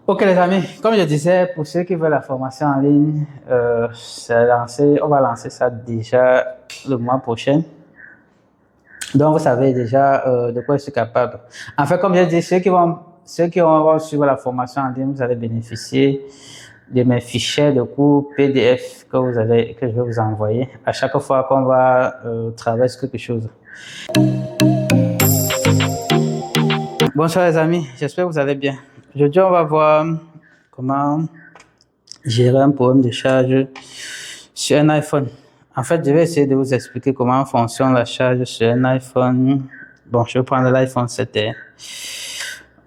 Ok les amis, comme je disais, pour ceux qui veulent la formation en ligne, on va lancer ça déjà le mois prochain. Donc vous savez déjà de quoi je suis capable. En fait, comme je dis, ceux qui vont suivre la formation en ligne, vous allez bénéficier de mes fichiers de cours PDF que je vais vous envoyer à chaque fois qu'on va travailler sur quelque chose. Bonsoir les amis, j'espère que vous allez bien. Aujourd'hui, on va voir comment gérer un problème de charge sur un iPhone. En fait, je vais essayer de vous expliquer comment fonctionne la charge sur un iPhone. Bon, je vais prendre l'iPhone 7.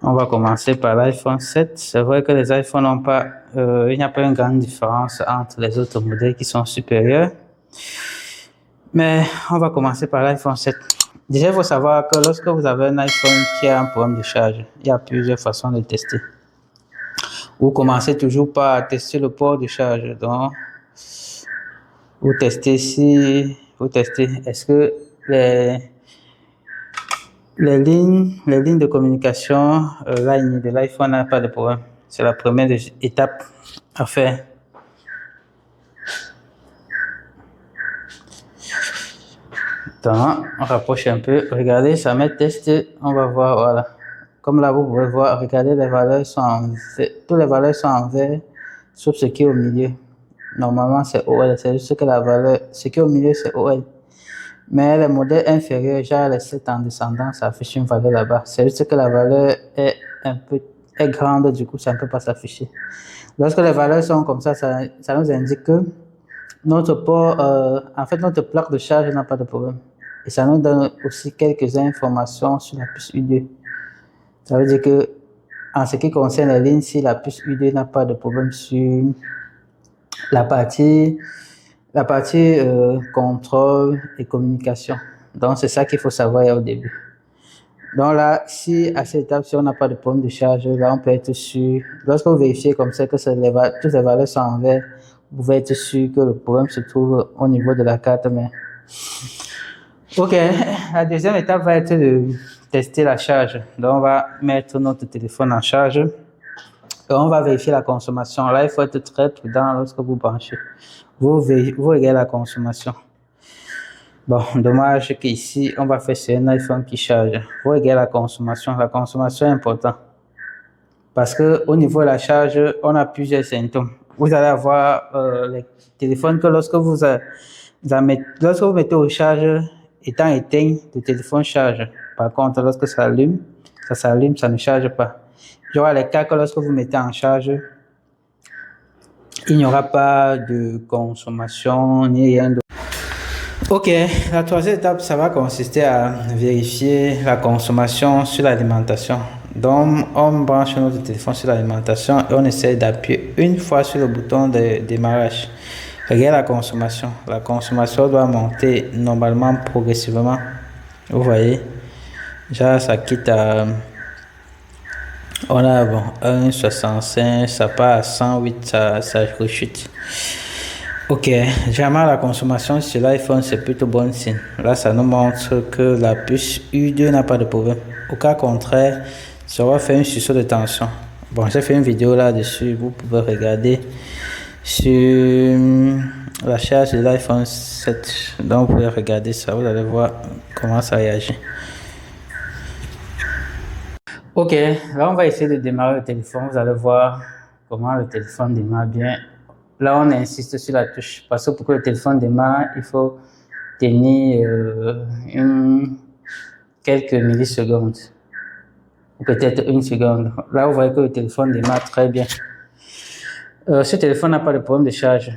On va commencer par l'iPhone 7. C'est vrai que les iPhones n'ont pas, il n'y a pas une grande différence entre les autres modèles qui sont supérieurs. Mais on va commencer par l'iPhone 7. Déjà, il faut savoir que lorsque vous avez un iPhone qui a un problème de charge, il y a plusieurs façons de tester. Vous commencez toujours par tester le port de charge. Donc, vous testez est-ce que les lignes de communication line de l'iPhone n'a pas de problème. C'est la première étape à faire. Donc, on rapproche un peu. Regardez, ça met test. On va voir, voilà. Comme là, vous pouvez voir, regardez, les valeurs sont en vert. Toutes les valeurs sont en vert, sauf ce qui est au milieu. Normalement, c'est OL. C'est juste que ce qui est au milieu, c'est OL. Mais les modèles inférieurs, genre les 7 en descendant, ça affiche une valeur là-bas. C'est juste que la valeur est grande, du coup, ça ne peut pas s'afficher. Lorsque les valeurs sont comme ça nous indique que notre plaque de charge n'a pas de problème. Et ça nous donne aussi quelques informations sur la puce U2. Ça veut dire que, en ce qui concerne les lignes, si la puce U2 n'a pas de problème sur la partie contrôle et communication. Donc, c'est ça qu'il faut savoir au début. Donc là, si à cette étape, si on n'a pas de problème de charge, là, on peut être sûr. Lorsque vous vérifiez comme ça que toutes les valeurs sont en vert, vous pouvez être sûr que le problème se trouve au niveau de la carte mère. Ok, la deuxième étape va être de tester la charge. Donc, on va mettre notre téléphone en charge. Et on va vérifier la consommation. Là, il faut être très prudent lorsque vous branchez. Vous regardez la consommation. Bon, dommage qu'ici, on va faire sur un iPhone qui charge. Vous regardez la consommation. La consommation est importante. Parce qu'au niveau de la charge, on a plusieurs symptômes. Vous allez avoir les téléphones que lorsque vous mettez au charge, étant éteint, le téléphone charge. Par contre, lorsque ça s'allume, ça ne charge pas. Il y aura les cas que lorsque vous mettez en charge, il n'y aura pas de consommation ni rien d'autre. Ok, la troisième étape, ça va consister à vérifier la consommation sur l'alimentation. Donc, on branche notre téléphone sur l'alimentation et on essaie d'appuyer une fois sur le bouton de démarrage. Regardez la consommation. La consommation doit monter normalement progressivement. Vous voyez, déjà ça quitte à... On a 1,65, ça part à 108, ça rechute. Ok, généralement la consommation sur l'iPhone c'est plutôt bon signe. Là ça nous montre que la puce U2 n'a pas de problème. Au cas contraire, ça va faire un sursaut de tension. Bon, j'ai fait une vidéo là-dessus, vous pouvez regarder sur la charge de l'iPhone 7. Donc vous pouvez regarder ça, vous allez voir comment ça réagit. Ok, là on va essayer de démarrer le téléphone, vous allez voir comment le téléphone démarre bien. Là on insiste sur la touche parce que pour que le téléphone démarre, il faut tenir quelques millisecondes ou peut-être une seconde. Là vous voyez que le téléphone démarre très bien. Ce téléphone n'a pas de problème de charge.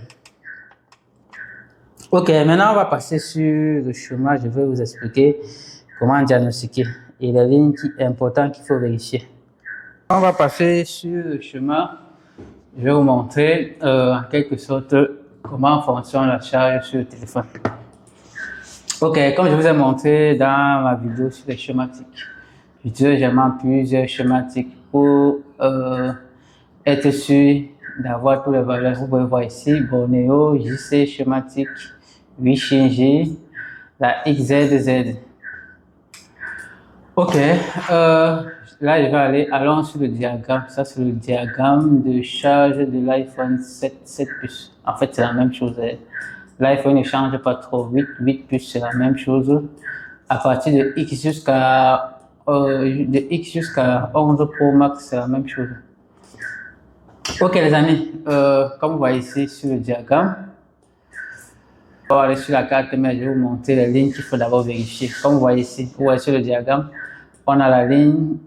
Ok, maintenant on va passer sur le chemin. Je vais vous expliquer comment diagnostiquer et les lignes importantes qu'il faut vérifier. On va passer sur le chemin. Je vais vous montrer en quelque sorte comment fonctionne la charge sur le téléphone. Ok, comme je vous ai montré dans ma vidéo sur les schématiques, j'utilise également plusieurs schématiques pour être sûr d'avoir toutes les valeurs. Vous pouvez voir ici, Borneo, JC schématique, Wi-Fi, la XZZ. Ok, là, je vais aller, allons sur le diagramme. Ça, c'est le diagramme de charge de l'iPhone 7 Plus. En fait, c'est la même chose. L'iPhone ne change pas trop. 8 Plus, c'est la même chose. À partir de X jusqu'à 11 Pro Max, c'est la même chose. Ok, les amis, comme vous voyez ici sur le diagramme, on va aller sur la carte, mais je vais vous montrer les lignes qu'il faut d'abord vérifier. Comme vous voyez ici, vous voyez sur le diagramme, on a la ligne,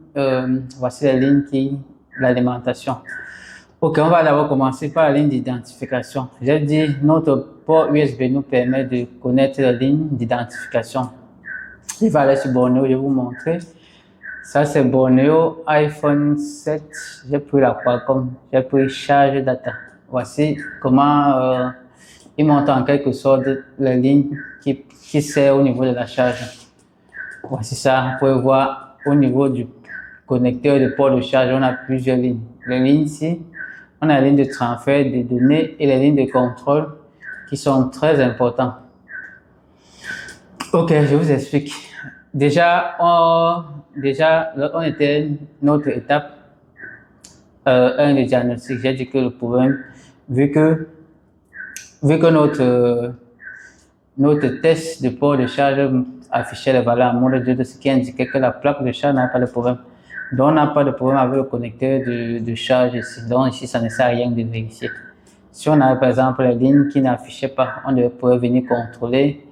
voici les lignes qui, l'alimentation. Ok, on va d'abord commencer par la ligne d'identification. J'ai dit, notre port USB nous permet de connaître les lignes d'identification. Je vais aller sur Bornéo, je vais vous montrer. Ça, c'est Bornéo iPhone 7. J'ai pris la Qualcomm, j'ai pris charge data. Voici comment il montre en quelque sorte les lignes qui servent au niveau de la charge. Voici ça, vous pouvez voir au niveau du connecteur de port de charge, on a plusieurs lignes. Les lignes ici, on a la ligne de transfert des données et les lignes de contrôle qui sont très importantes. Ok, je vous explique. Déjà, on était notre étape 1 de diagnostic. J'ai dit que le problème, vu que notre test de port de charge affichait les valeurs en mode 2, ce qui indiquait que la plaque de charge n'a pas de problème. Donc, on n'a pas de problème avec le connecteur de charge ici. Donc, ici, ça ne sert à rien de vérifier. Si on avait par exemple les lignes qui n'affichaient pas, on pourrait venir contrôler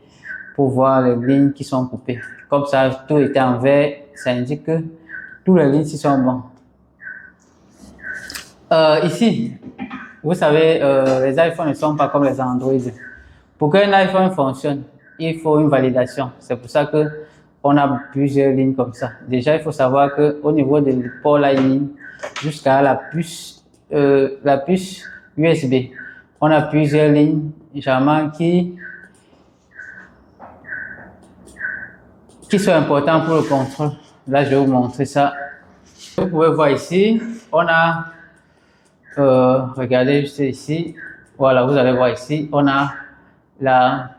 pour voir les lignes qui sont coupées. Comme ça, tout était en vert, ça indique que toutes les lignes ici sont bonnes. Ici, vous savez, les iPhones ne sont pas comme les Android. Pour qu'un iPhone fonctionne, il faut une validation. C'est pour ça que on a plusieurs lignes comme ça. Déjà, il faut savoir que au niveau du port Lightning jusqu'à la puce USB, on a plusieurs lignes généralement qui sont importantes pour le contrôle. Là, je vais vous montrer ça. Vous pouvez voir ici, on a regardez juste ici. Voilà, vous allez voir ici, on a la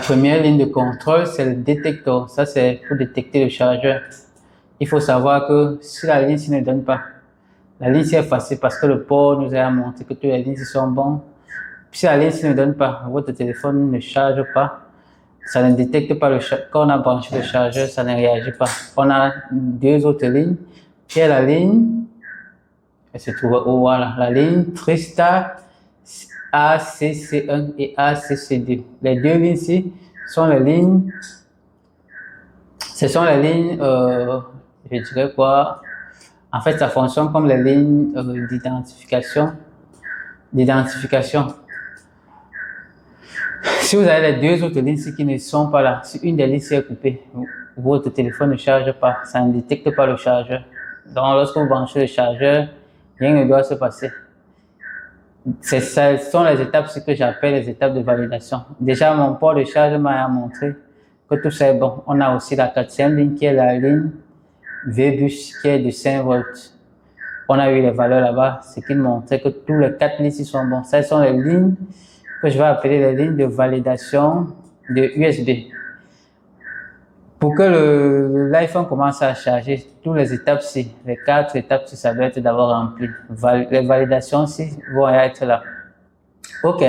première ligne de contrôle, c'est le détecteur. Ça, c'est pour détecter le chargeur. Il faut savoir que si la ligne ne donne pas, la ligne est facile parce que le port nous a montré que toutes les lignes sont bonnes. Si la ligne ne donne pas, votre téléphone ne charge pas, ça ne détecte pas le chargeur. Quand on a branché le chargeur, ça ne réagit pas. On a deux autres lignes, qui est la ligne, elle se trouve où, voilà, la ligne Tristar ACC1 et ACC2. Les deux lignes ici sont les lignes, ce sont les lignes, je dirais quoi, en fait ça fonctionne comme les lignes d'identification. Si vous avez les deux autres lignes ici qui ne sont pas là, si une des lignes est coupée, votre téléphone ne charge pas, ça ne détecte pas le chargeur. Donc lorsque vous branchez le chargeur, rien ne doit se passer. Ce sont les étapes, ce que j'appelle les étapes de validation. Déjà, mon port de charge m'a montré que tout ça est bon. On a aussi la quatrième ligne qui est la ligne VBus qui est de 5 volts. On a eu les valeurs là-bas, ce qui montrait que tous les 4 lignes ici sont bons. Ce sont les lignes que je vais appeler les lignes de validation de USB. Pour que l'iPhone commence à charger, toutes les étapes ci, les 4 étapes ci, ça doit être d'abord rempli. Les validations ci vont être là. Ok,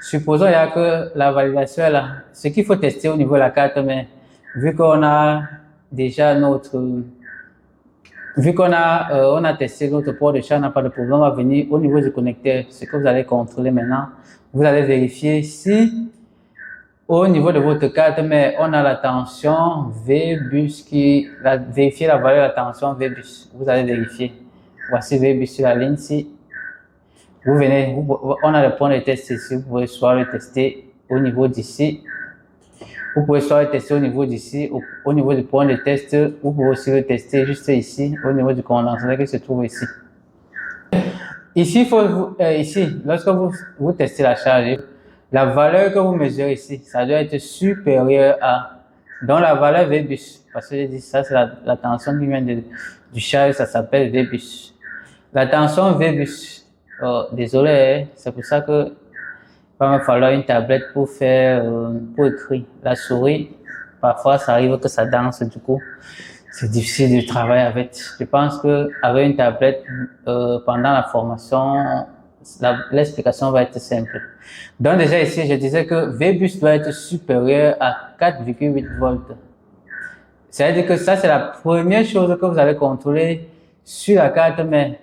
supposons il y a que la validation est là. Ce qu'il faut tester au niveau de la carte, mais vu qu'on a déjà on a testé notre port de charge, n'a pas de problème, on va venir au niveau du connecteur. Ce que vous allez contrôler maintenant, vous allez vérifier si au niveau de votre carte, mais on a la tension VBus vérifier la valeur de la tension VBus. Vous allez vérifier. Voici VBus sur la ligne ici. On a le point de test ici. Vous pouvez soit le tester au niveau d'ici. Vous pouvez soit le tester au niveau d'ici, au niveau du point de test. Vous pouvez aussi le tester juste ici, au niveau du condensateur qui se trouve ici. Ici, lorsque vous testez la charge, la valeur que vous mesurez ici, ça doit être supérieur à, donc la valeur VBus, parce que j'ai dit ça, c'est la tension qui vient du charge, ça s'appelle VBus. La tension VBus, désolé, c'est pour ça que il va me falloir une tablette pour écrire. La souris, parfois ça arrive que ça danse, du coup, c'est difficile de travailler avec. Je pense qu'avec une tablette, pendant la formation, l'explication va être simple. Donc déjà ici, je disais que VBus doit être supérieur à 4,8 volts. C'est-à-dire que ça, c'est la première chose que vous allez contrôler sur la carte mère.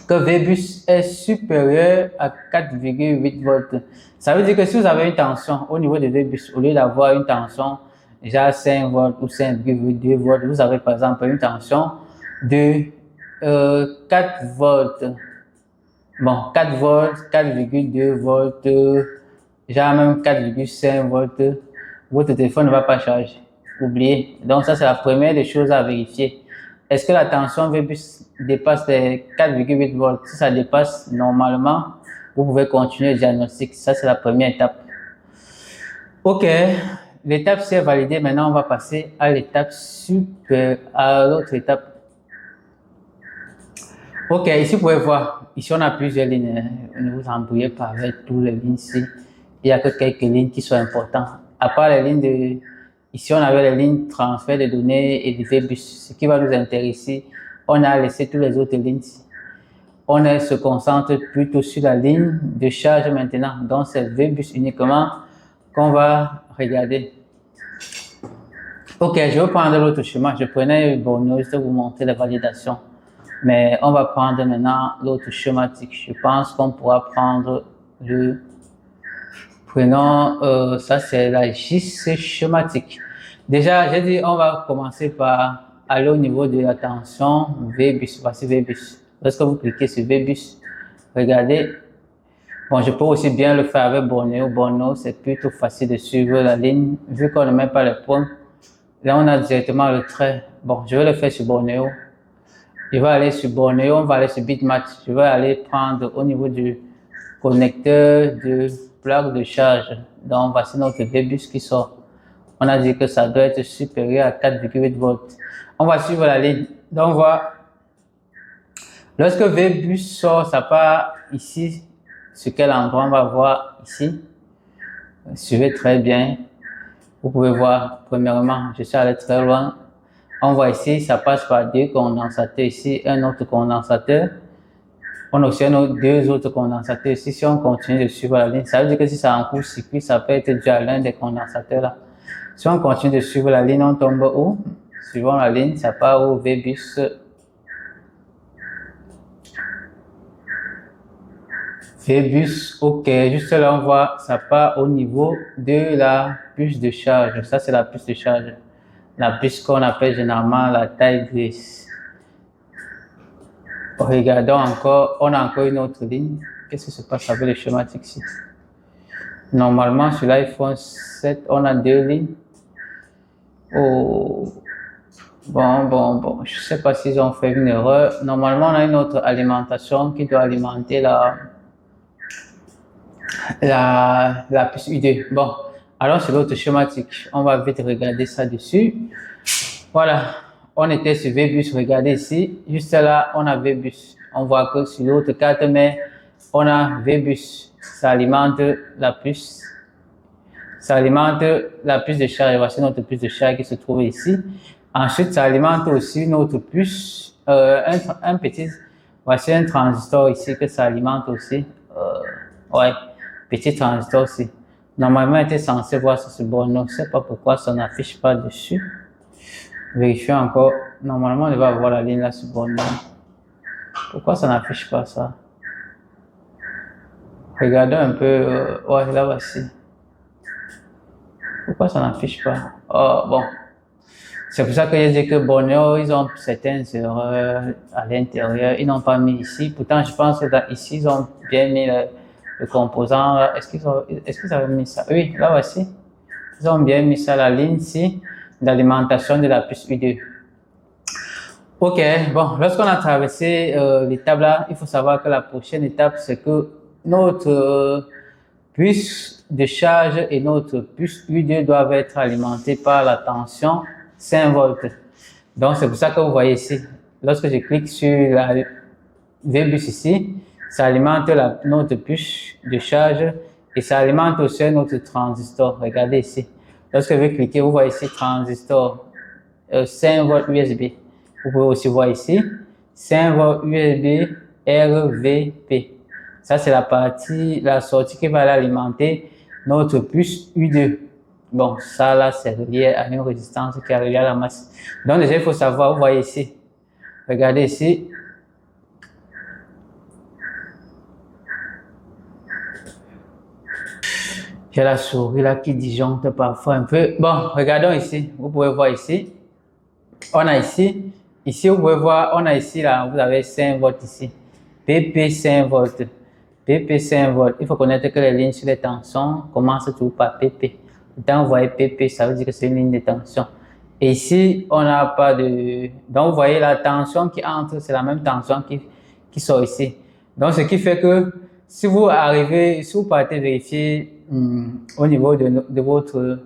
Que VBus est supérieur à 4,8 volts. Ça veut dire que si vous avez une tension au niveau de VBus, au lieu d'avoir une tension déjà 5 volts ou 5,2 volts, vous avez par exemple une tension de 4 volts. Bon, 4 volts, 4,2 volts, déjà même 4,5 volts, votre téléphone ne va pas charger. Oubliez. Donc ça, c'est la première des choses à vérifier. Est-ce que la tension VBus dépasse les 4,8 volts? Si ça dépasse, normalement, vous pouvez continuer le diagnostic. Ça, c'est la première étape. OK. L'étape c'est validée. Maintenant, on va passer à l'étape à l'autre étape. OK, ici, vous pouvez voir. Ici, on a plusieurs lignes. Ne vous embrouillez pas avec toutes les lignes ici. Il n'y a que quelques lignes qui sont importantes. À part les lignes de... Ici, on avait les lignes transfert de données et de VBus. Ce qui va nous intéresser, on a laissé toutes les autres lignes. On se concentre plutôt sur la ligne de charge maintenant. Donc, c'est VBus uniquement qu'on va regarder. OK, je vais prendre l'autre chemin. Je prenais Bornéo juste pour vous montrer la validation. Mais on va prendre maintenant l'autre schématique. Je pense qu'on pourra prendre le... Prenons, ça c'est la GIS schématique. Déjà, j'ai dit, on va commencer par aller au niveau de la tension VBus. Voici VBus. Lorsque vous cliquez sur VBus, regardez. Bon, je peux aussi bien le faire avec Bornéo. Bornéo, c'est plutôt facile de suivre la ligne. Vu qu'on ne met pas les points, là, on a directement le trait. Bon, je vais le faire sur Bornéo. Je vais aller sur Bornéo, on va aller sur Bitmatch. Je vais aller prendre au niveau du connecteur de plaque de charge. Donc, voici notre VBus qui sort. On a dit que ça doit être supérieur à 4,8 volts. On va suivre la ligne. Donc, on va... Lorsque VBus sort, ça part ici. Sur quel endroit on va voir ici. Suivez très bien. Vous pouvez voir, premièrement, je suis allé très loin. On voit ici, ça passe par deux condensateurs ici, un autre condensateur. On a aussi deux autres condensateurs ici. Si on continue de suivre la ligne, ça veut dire que si ça en court-circuit, ça peut être dû à l'un des condensateurs là. Si on continue de suivre la ligne, on tombe où? Suivant la ligne, ça part au VBus. VBus, OK. Juste là, on voit, ça part au niveau de la puce de charge. Ça, c'est la puce de charge. La puce qu'on appelle généralement la taille grise. Regardons encore, on a encore une autre ligne. Qu'est-ce qui se passe avec le schématique ici? Normalement, sur l'iPhone 7, on a deux lignes. Oh. Bon. Je ne sais pas s'ils ont fait une erreur. Normalement, on a une autre alimentation qui doit alimenter la puce U2. Bon, alors sur l'autre schématique, on va vite regarder ça dessus. Voilà, on était sur VBus, regardez ici, juste là, on a VBus. On voit que sur l'autre carte, mais on a VBus. Ça alimente la puce. Ça alimente la puce de charge. Voici notre puce de charge qui se trouve ici. Ensuite, ça alimente aussi notre puce, un petit, voici un transistor ici que ça alimente aussi. Ouais, petit transistor aussi. Normalement, il était censé voir sur ce borne. Je ne sais pas pourquoi ça n'affiche pas dessus. Vérifions encore. Normalement, il va avoir la ligne là sur borne. Pourquoi ça n'affiche pas ça? Regardons un peu. Ouais, là voici. Pourquoi ça n'affiche pas? Oh, bon. C'est pour ça que j'ai dit que Bornéo, ils ont certaines erreurs à l'intérieur. Ils n'ont pas mis ici. Pourtant, je pense que ici, ils ont bien mis le composant. Est-ce qu'ils avaient mis ça? Oui, là voici. Ils ont bien mis ça, la ligne ici, d'alimentation de la puce U2. OK, bon, lorsqu'on a traversé l'étape là, il faut savoir que la prochaine étape, c'est que notre puce de charge et notre puce U2 doivent être alimentés par la tension 5 volts. Donc, c'est pour ça que vous voyez ici, lorsque je clique sur la VBus ici, ça alimente notre puce de charge et ça alimente aussi notre transistor. Regardez ici. Lorsque vous cliquez, vous voyez ici transistor. 5 volts USB. Vous pouvez aussi voir ici 5 volts USB RVP. Ça, c'est la sortie qui va aller alimenter notre puce U2. Bon, ça là, c'est relié à une résistance qui est reliée à la masse. Donc déjà, il faut savoir, vous voyez ici. Regardez ici. J'ai la souris là qui disjoncte parfois un peu. Bon, regardons ici. Vous pouvez voir ici. On a ici. Ici, vous pouvez voir, on a ici là, vous avez 5 volts ici. PP 5 volts. PP 5 volts. Il faut connaître que les lignes sur les tensions commencent toujours par PP. Quand vous voyez PP, ça veut dire que c'est une ligne de tension. Et ici, on n'a pas de... Donc, vous voyez la tension qui entre, c'est la même tension qui sort ici. Donc, ce qui fait que si vous arrivez, si vous partez vérifier au niveau de votre...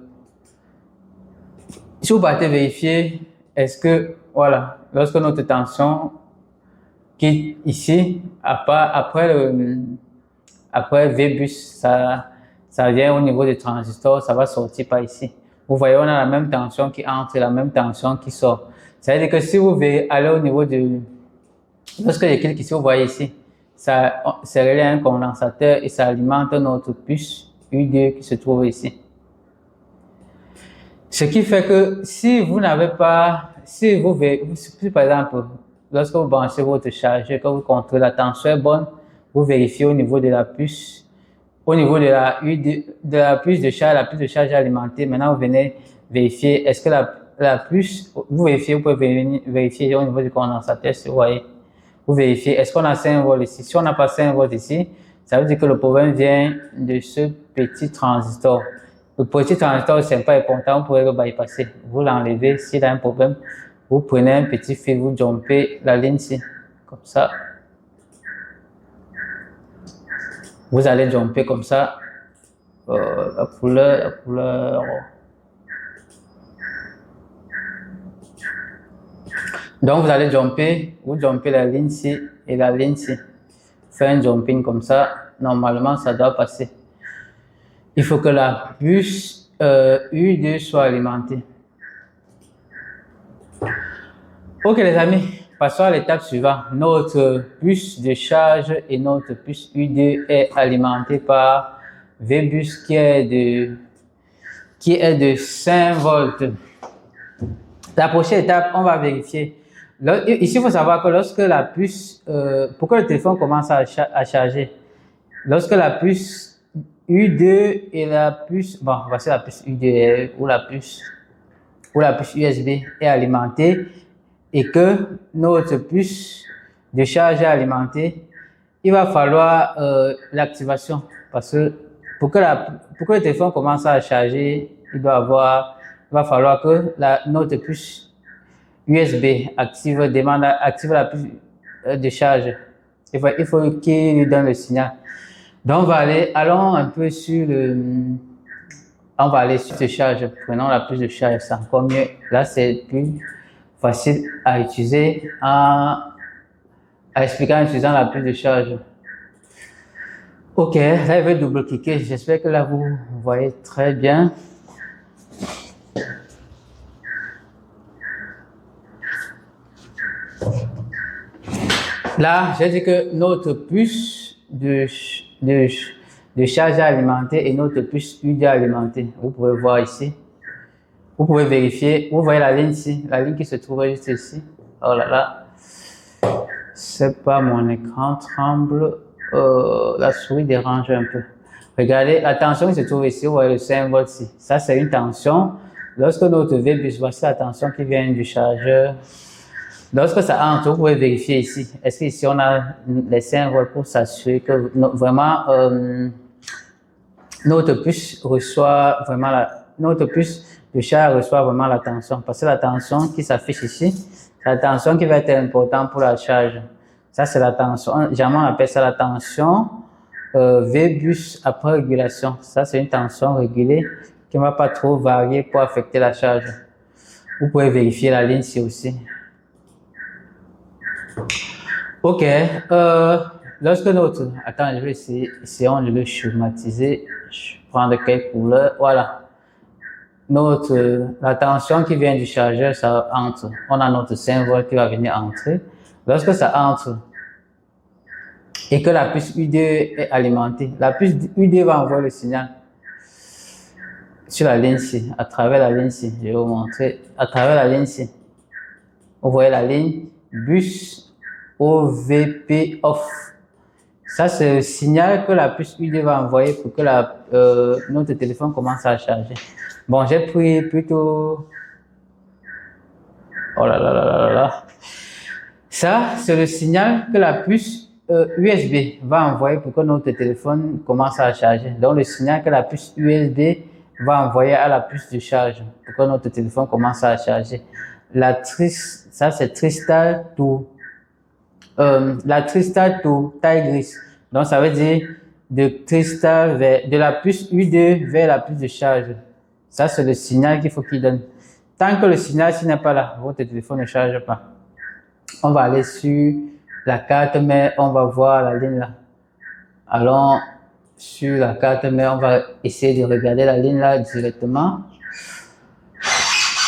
Si vous partez vérifier, est-ce que, voilà, lorsque notre tension quitte ici, après VBus, ça vient au niveau du transistor, ça va sortir par ici. Vous voyez, on a la même tension qui entre et la même tension qui sort. Ça veut dire que si vous allez au niveau du... Lorsque je clique ici, vous voyez ici, c'est relié à un condensateur et ça alimente notre puce U2 qui se trouve ici. Ce qui fait que si vous n'avez pas... Si par exemple, lorsque vous branchez votre chargeur, que vous contrôlez la tension est bonne, vous vérifiez au niveau de la puce, au niveau de la puce de charge alimentée. Maintenant, vous venez vérifier, est-ce que la puce, vous pouvez vérifier au niveau du condensateur, si vous voyez. Vous vérifiez, est-ce qu'on a 5 volts ici? Si on n'a pas 5 volts ici, ça veut dire que le problème vient de ce petit transistor. Le petit transistor, c'est pas important, vous pouvez le bypasser. Vous l'enlevez, s'il a un problème, vous prenez un petit fil, vous jumpez la ligne ici, comme ça. Vous allez jumper comme ça, la couleur. Donc vous allez vous jumpez la ligne ici et la ligne ici. Faire un jumping comme ça, normalement ça doit passer. Il faut que la puce U2 soit alimentée. Ok les amis, passons à l'étape suivante. Notre puce de charge et notre puce U2 est alimentée par VBus qui est de 5 volts. La prochaine étape, on va vérifier. Ici, il faut savoir que lorsque la puce, pour que le téléphone commence à charger, lorsque la puce U2 et la puce, bon, voici la puce U2 ou la puce USB est alimentée et que notre puce de charge est alimentée, il va falloir l'activation parce que pour que le téléphone commence à charger, il va falloir que notre puce USB active la puce de charge. Il faut qu'il lui donne le signal. Donc, allons un peu on va aller sur cette charge. Prenons la puce de charge, c'est encore mieux. Là, c'est plus facile à utiliser à expliquer en utilisant la puce de charge. Ok, là, je vais double-cliquer. J'espère que là, vous voyez très bien. Là, j'ai dit que notre puce de charge alimentée et notre puce U2 alimentée. Vous pouvez voir ici. Vous pouvez vérifier. Vous voyez la ligne ici, la ligne qui se trouve juste ici. Oh là là. C'est pas mon écran tremble. La souris dérange un peu. Regardez, la tension qui se trouve ici, vous voyez le 5 volts ici. Ça, c'est une tension. Lorsque notre VBus, voici la tension qui vient du chargeur. Lorsque ça entre, vous pouvez vérifier ici. Est-ce qu'ici on a les 5 volts pour s'assurer que vraiment notre puce de charge reçoit vraiment la tension. Parce que la tension qui s'affiche ici, c'est la tension qui va être importante pour la charge. Ça, c'est la tension. Généralement, on appelle ça la tension VBus après régulation. Ça, c'est une tension régulée qui ne va pas trop varier pour affecter la charge. Vous pouvez vérifier la ligne ici aussi. Ok, lorsque attends, je vais essayer de le schématiser. Je vais prendre quelques couleurs, voilà. la tension qui vient du chargeur, ça entre. On a notre 5 volts qui va venir entrer. Lorsque ça entre et que la puce U2 est alimentée, la puce U2 va envoyer le signal sur la ligne-ci, à travers la ligne-ci. Je vais vous montrer. À travers la ligne-ci. Vous voyez la ligne bus OVP off. Ça, c'est le signal que la puce U2 va envoyer pour que notre téléphone commence à charger. Bon, j'ai pris plutôt... Oh là là là là là. Ça, c'est le signal que la puce USB va envoyer pour que notre téléphone commence à charger. Donc, le signal que la puce USB va envoyer à la puce de charge pour que notre téléphone commence à charger. Ça, c'est Tristal to taille grise. Donc, ça veut dire de la puce U2 vers la puce de charge. Ça, c'est le signal qu'il faut qu'il donne. Tant que le signal n'est pas là, votre téléphone ne charge pas. On va aller sur la carte mère, on va voir la ligne là. Allons sur la carte mère, on va essayer de regarder la ligne là directement.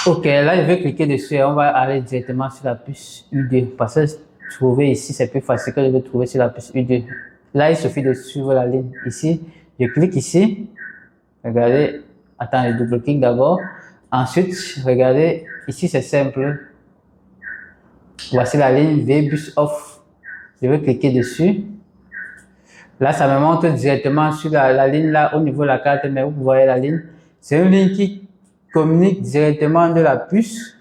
Ok, là, je vais cliquer dessus et on va aller directement sur la puce U2. Parce que trouver ici, c'est plus facile que de le trouver sur la puce U2. Là, il suffit de suivre la ligne. Ici, je clique ici. Regardez. Attends, je double-clique d'abord. Ensuite, regardez. Ici, c'est simple. Voici la ligne VBus off. Je vais cliquer dessus. Là, ça me montre directement sur la ligne là, au niveau de la carte, mais vous voyez la ligne. C'est une ligne qui communique directement de la puce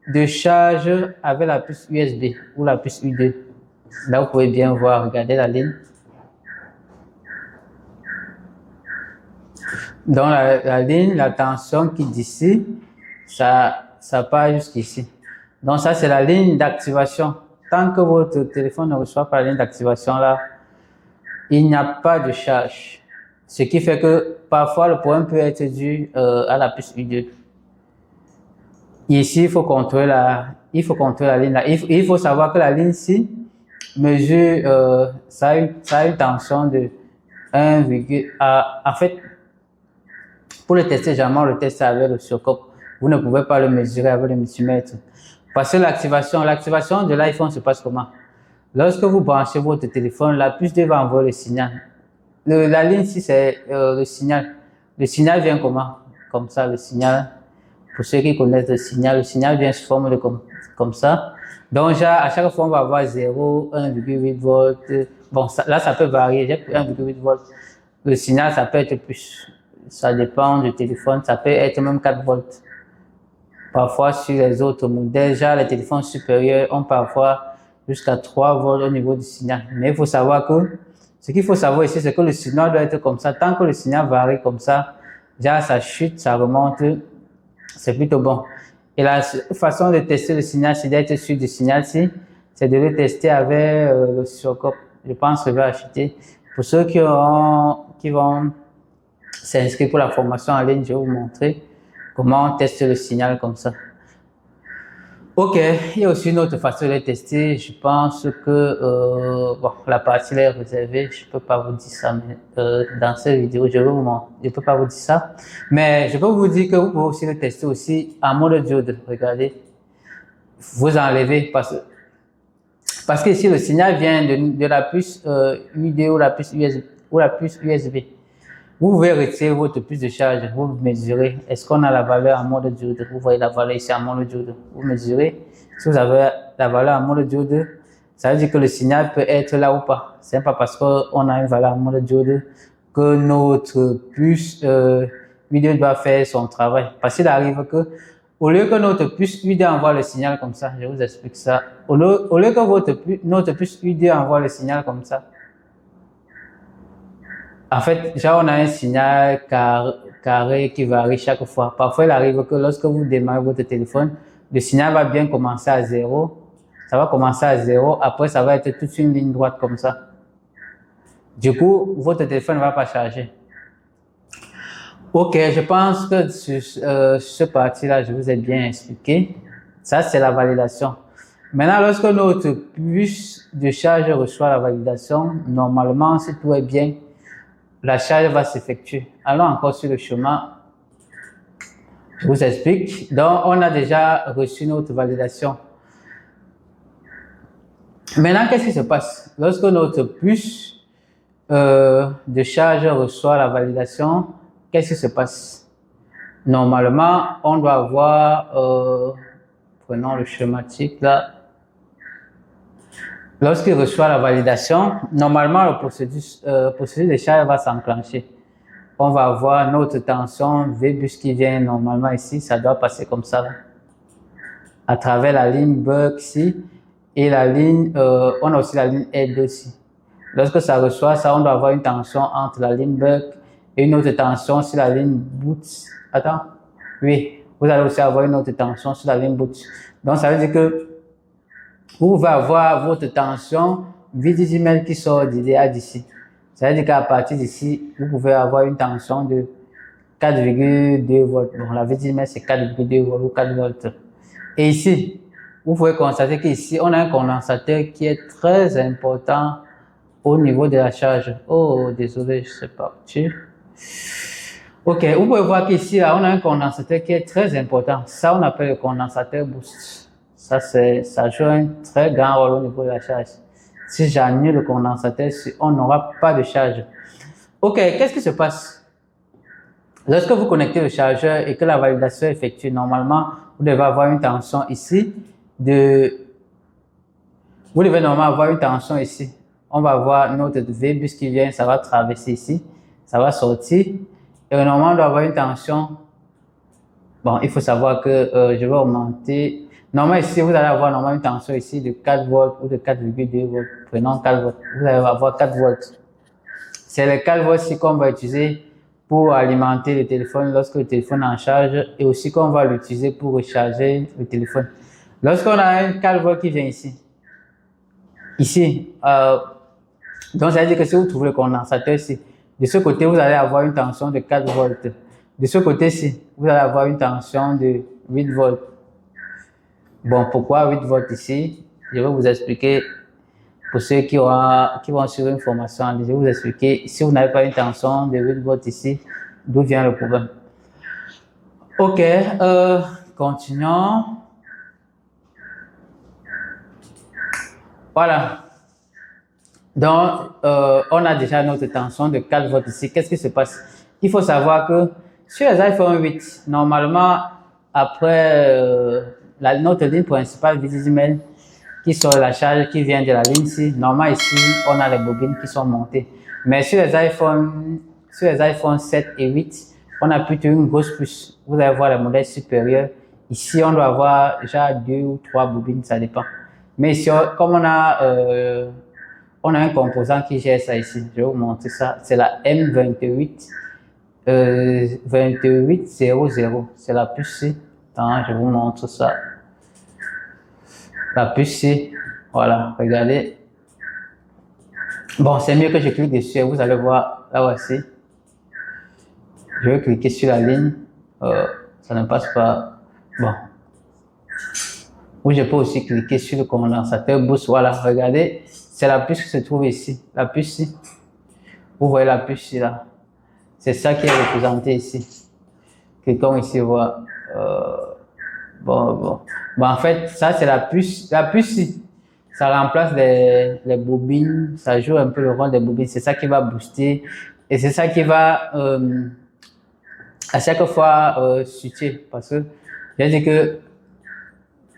de charge avec la puce USB ou la puce U2. Là, vous pouvez bien voir, regardez la ligne. Donc, la ligne, la tension qui est d'ici, ça part jusqu'ici. Donc, ça, c'est la ligne d'activation. Tant que votre téléphone ne reçoit pas la ligne d'activation là, il n'y a pas de charge. Ce qui fait que parfois, le problème peut être dû à la puce U2. Ici, il faut contrôler la ligne là. Il faut savoir que la ligne-ci mesure, ça a une tension de 1, en fait, pour le tester, généralement, le tester avec le surcop. Vous ne pouvez pas le mesurer avec le multimètre. Parce que l'activation de l'iPhone se passe comment? Lorsque vous branchez votre téléphone, la puce 2 va envoyer le signal. La ligne ici, c'est le signal. Le signal vient comment? Comme ça, le signal. Pour ceux qui connaissent le signal vient sous forme de comme ça. Donc, à chaque fois, on va avoir 0, 1,8 volts. Bon, là, ça peut varier. J'ai pris 1,8 volts. Le signal, ça peut être plus. Ça dépend du téléphone. Ça peut être même 4 volts. Parfois, sur les autres modèles, déjà, les téléphones supérieurs ont parfois jusqu'à 3 volts au niveau du signal. Mais il faut savoir que, ce qu'il faut savoir ici, c'est que le signal doit être comme ça. Tant que le signal varie comme ça, déjà, ça chute, ça remonte, c'est plutôt bon. Et la façon de tester le signal, c'est d'être sûr du signal-ci, c'est de le tester avec le surcop. Je pense que je vais acheter. Pour ceux qui vont s'inscrire pour la formation en ligne, je vais vous montrer comment on teste le signal comme ça. Ok, il y a aussi une autre façon de le tester. Je pense que bon, la partie là est réservée. Je peux pas vous dire ça, mais dans cette vidéo, je peux pas vous dire ça. Mais je peux vous dire que vous pouvez aussi le tester aussi en mode diode. Regardez, vous enlevez parce que ici le signal vient de la puce U2 ou la puce USB. Vous pouvez retirer votre puce de charge, vous mesurez, est-ce qu'on a la valeur en mode diode? Vous voyez la valeur ici en mode diode. Vous mesurez, si vous avez la valeur en mode diode, ça veut dire que le signal peut être là ou pas. C'est pas parce qu'on a une valeur en mode diode que notre puce U2 doit faire son travail. Parce qu'il arrive que, au lieu que notre puce U2 envoie le signal comme ça, je vous explique ça, au lieu que notre puce U2 envoie le signal comme ça, en fait, déjà, on a un signal carré qui varie chaque fois. Parfois, il arrive que lorsque vous démarrez votre téléphone, le signal va bien commencer à 0. Ça va commencer à 0. Après, ça va être toute une ligne droite comme ça. Du coup, votre téléphone ne va pas charger. Ok, je pense que sur ce parti-là, je vous ai bien expliqué. Ça, c'est la validation. Maintenant, lorsque notre puce de charge reçoit la validation, normalement, si tout est bien, la charge va s'effectuer. Allons encore sur le chemin. Je vous explique. Donc, on a déjà reçu notre validation. Maintenant, qu'est-ce qui se passe? Lorsque notre puce de charge reçoit la validation, qu'est-ce qui se passe? Normalement, on doit avoir, prenons le schématique là. Lorsqu'il reçoit la validation, normalement, le processus de charge va s'enclencher. On va avoir notre tension V-bus qui vient normalement ici, ça doit passer comme ça, là, à travers la ligne Buck ici, et la ligne, on a aussi la ligne L2 ici. Lorsque ça reçoit ça, on doit avoir une tension entre la ligne Buck et une autre tension sur la ligne Boots. Attends, oui, vous allez aussi avoir une autre tension sur la ligne Boots. Donc, ça veut dire que vous pouvez avoir votre tension VDG qui sort d'IDEA d'ici. Ça veut dire qu'à partir d'ici, vous pouvez avoir une tension de 4,2 volts. Bon, la VDG c'est 4,2 volts ou 4 volts. Et ici, vous pouvez constater qu'ici, on a un condensateur qui est très important au niveau de la charge. Oh, désolé, je sais pas. Ok, vous pouvez voir qu'ici, là, on a un condensateur qui est très important. Ça, on appelle le condensateur boost. Ça joue un très grand rôle au niveau de la charge. Si j'annule le condensateur, on n'aura pas de charge. Ok, qu'est-ce qui se passe? Lorsque vous connectez le chargeur et que la validation est effectuée, normalement, vous devez avoir une tension ici vous devez normalement avoir une tension ici. On va voir notre V-bus qui vient, ça va traverser ici, ça va sortir. Et normalement, on doit avoir une tension. Bon, il faut savoir que je vais augmenter. Normalement, ici, vous allez avoir normalement une tension ici de 4 volts ou de 4,2 volts. Prenons 4 volts. Vous allez avoir 4 volts. C'est les 4 volts ici qu'on va utiliser pour alimenter le téléphone lorsque le téléphone est en charge et aussi qu'on va l'utiliser pour recharger le téléphone. Lorsqu'on a un 4 volts qui vient ici, donc ça veut dire que si vous trouvez le condensateur ici, de ce côté, vous allez avoir une tension de 4 volts. De ce côté-ci, vous allez avoir une tension de 8 volts. Bon, pourquoi 8 volts ici? Je vais vous expliquer, pour ceux qui vont suivre une formation en ligne, je vais vous expliquer, si vous n'avez pas une tension de 8 volts ici, d'où vient le problème. Ok, continuons. Voilà. Donc, on a déjà notre tension de 4 volts ici. Qu'est-ce qui se passe? Il faut savoir que sur les iPhone 8, normalement, après notre ligne principale VDG qui sort la charge qui vient de la ligne ici, normalement ici, on a les bobines qui sont montées. Mais sur les iPhone 7 et 8, on a plutôt une grosse puce. Vous allez voir les modèles supérieurs. Ici, on doit avoir déjà 2 ou 3 bobines, ça dépend. Mais ici, comme on a un composant qui gère ça ici. Je vais vous montrer ça. C'est la M28 2800. C'est la puce C. Attends, je vous montre ça. La puce C. Voilà, regardez. Bon, c'est mieux que je clique dessus. Vous allez voir là voici. Je vais cliquer sur la ligne. Ça ne passe pas. Bon. Ou je peux aussi cliquer sur le condensateur boost. Voilà, regardez. C'est la puce qui se trouve ici. La puce ici. Vous voyez la puce ici, là. C'est ça qui est représenté ici. Cliquons ici, voir. Bon, en fait, ça, c'est la puce. La puce ici, ça remplace les bobines. Ça joue un peu le rôle des bobines. C'est ça qui va booster. Et c'est ça qui va, à chaque fois, switcher. Parce que, je dis que,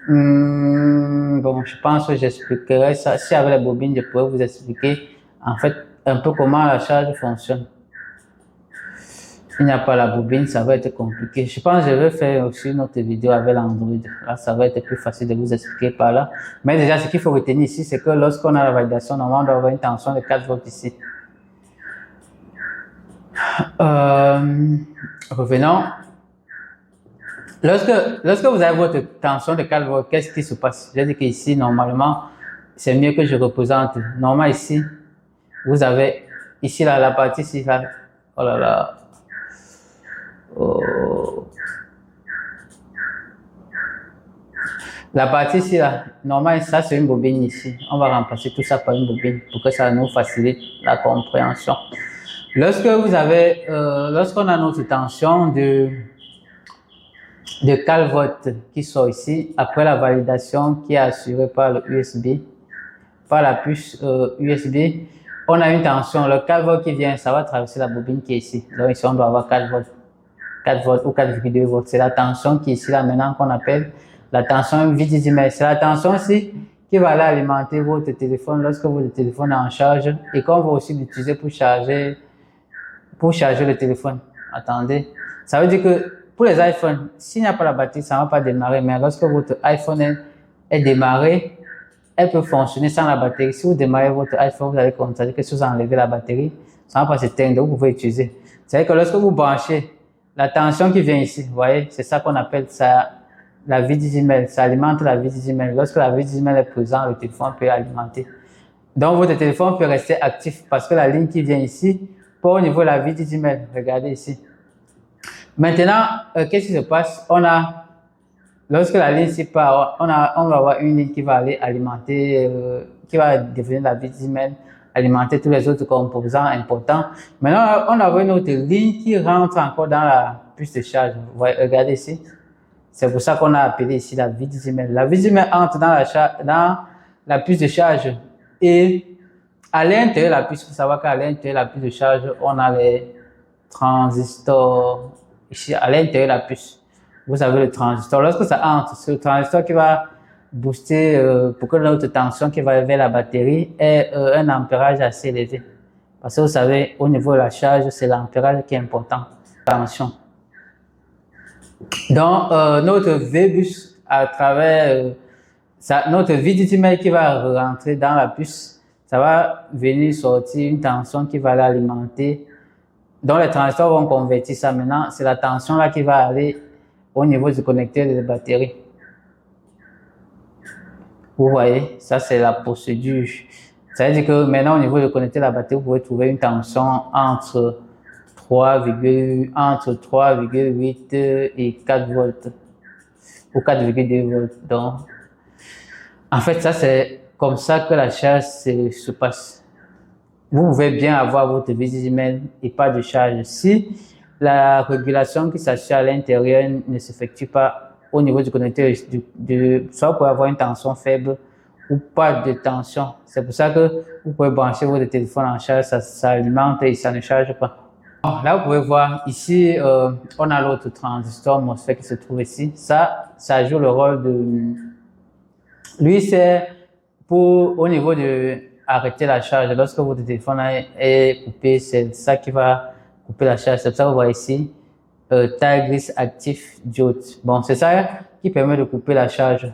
bon, je pense que j'expliquerai ça. Si avec les bobines, je pourrais vous expliquer en fait un peu comment la charge fonctionne. S'il n'y a pas la bobine, ça va être compliqué. Je pense que je vais faire aussi une autre vidéo avec l'Android. Là, ça va être plus facile de vous expliquer par là. Mais déjà, ce qu'il faut retenir ici, c'est que lorsqu'on a la validation, normalement, on doit avoir une tension de 4 volts ici. Revenons. Lorsque vous avez votre tension de 4 volts, qu'est-ce qui se passe? Je dis qu'ici, normalement, c'est mieux que je représente. Normalement, ici, vous avez, ici, là, la partie ici, là, oh là là. Oh. La partie ici, là, normalement, ça, c'est une bobine ici. On va remplacer tout ça par une bobine pour que ça nous facilite la compréhension. Lorsqu'on a notre tension de de 4 volts qui sort ici. Après la validation qui est assurée par le USB, par la puce USB, on a une tension. Le 4 volts qui vient, ça va traverser la bobine qui est ici. Donc ici, on doit avoir 4 volts. 4 volts ou 4,2 volts. C'est la tension qui est ici, là, maintenant, qu'on appelle la tension VDD-MEL. C'est la tension ici qui va aller alimenter votre téléphone lorsque votre téléphone est en charge et qu'on va aussi l'utiliser pour charger le téléphone. Attendez. Ça veut dire que pour les iPhones, s'il n'y a pas la batterie, ça ne va pas démarrer. Mais lorsque votre iPhone est démarré, elle peut fonctionner sans la batterie. Si vous démarrez votre iPhone, vous allez constater que si vous enlevez la batterie, ça ne va pas s'éteindre. Vous pouvez utiliser. C'est-à-dire que lorsque vous branchez, la tension qui vient ici, vous voyez, c'est ça qu'on appelle ça la VDD-MEL. Ça alimente la VDD-MEL. Lorsque la VDD-MEL est présente, le téléphone peut alimenter. Donc, votre téléphone peut rester actif parce que la ligne qui vient ici, pas au niveau de la VDD-MEL. Regardez ici. Maintenant, qu'est-ce qui se passe? Lorsque la ligne ici part, on va avoir une ligne qui va aller alimenter, qui va devenir la VDD-MEL, alimenter tous les autres composants importants. Maintenant, on a une autre ligne qui rentre encore dans la puce de charge. Vous voyez, regardez ici. C'est pour ça qu'on a appelé ici la VDD-MEL. La VDD-MEL entre dans la puce de charge et à l'intérieur de la puce, il faut savoir qu'à l'intérieur de la puce de charge, on a les transistors ici à l'intérieur de la puce. Vous avez le transistor. Lorsque ça entre, c'est le transistor qui va booster pour que notre tension qui va vers la batterie ait un ampérage assez élevé. Parce que vous savez, au niveau de la charge, c'est l'ampérage qui est important. Tension. Donc, notre V-bus, à travers notre VDD-MEL qui va rentrer dans la puce, ça va venir sortir une tension qui va l'alimenter. Donc, les transistors vont convertir ça maintenant. C'est la tension là qui va aller au niveau du connecteur de la batterie. Vous voyez, ça c'est la procédure. Ça veut dire que maintenant, au niveau du connecteur de la batterie, vous pouvez trouver une tension entre 3,8 et 4 volts ou 4,2 volts. Donc, en fait, ça c'est comme ça que la charge se passe. Vous pouvez bien avoir votre VDD-MEL et pas de charge. Si la régulation qui s'assure à l'intérieur ne s'effectue pas au niveau du connecteur, soit vous pouvez avoir une tension faible ou pas de tension. C'est pour ça que vous pouvez brancher votre téléphone en charge, ça alimente et ça ne charge pas. Là, vous pouvez voir ici, on a l'autre transistor MOSFET qui se trouve ici. Ça joue le rôle de... Lui, c'est pour, au niveau de arrêter la charge. Lorsque votre téléphone est coupé, c'est ça qui va couper la charge. C'est pour ça que vous voyez ici, Tigris Active Diode. Bon, c'est ça qui permet de couper la charge.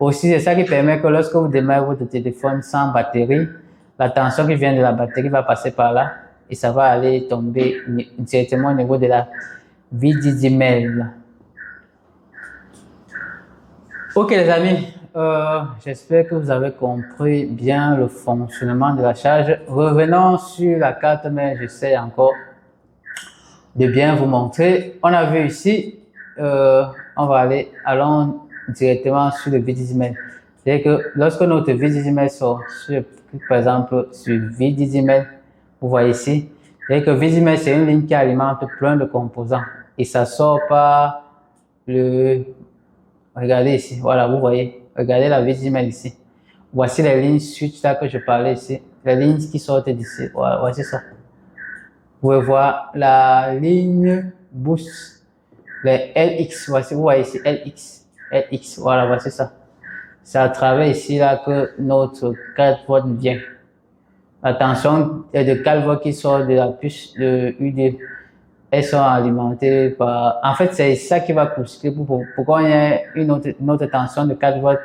Aussi, c'est ça qui permet que lorsque vous démarrez votre téléphone sans batterie, la tension qui vient de la batterie va passer par là et ça va aller tomber directement au niveau de la VDD-MEL. Ok les amis, j'espère que vous avez compris bien le fonctionnement de la charge. Revenons sur la carte mère, j'essaie encore de bien vous montrer. On a vu ici, allons directement sur le VDD-MEL. C'est-à-dire que lorsque notre VDD-MEL sort, par exemple sur VDD-MEL, vous voyez ici, c'est-à-dire que VDD-MEL c'est une ligne qui alimente plein de composants et ça sort par le... Regardez ici, voilà, vous voyez, regardez la VDD-MEL ici. Voici les lignes switch là que je parlais ici, les lignes qui sortent d'ici, voilà, voici ça. Vous pouvez voir la ligne boost, les LX, voici, vous voyez ici, LX, voilà, voici ça. C'est à travers ici là que notre 4 volts vient. La tension est de 4 volts qui sort de la puce de UD. Elles sont alimentées par... En fait, c'est ça qui va pousser pour qu'on ait une autre tension de 4 volts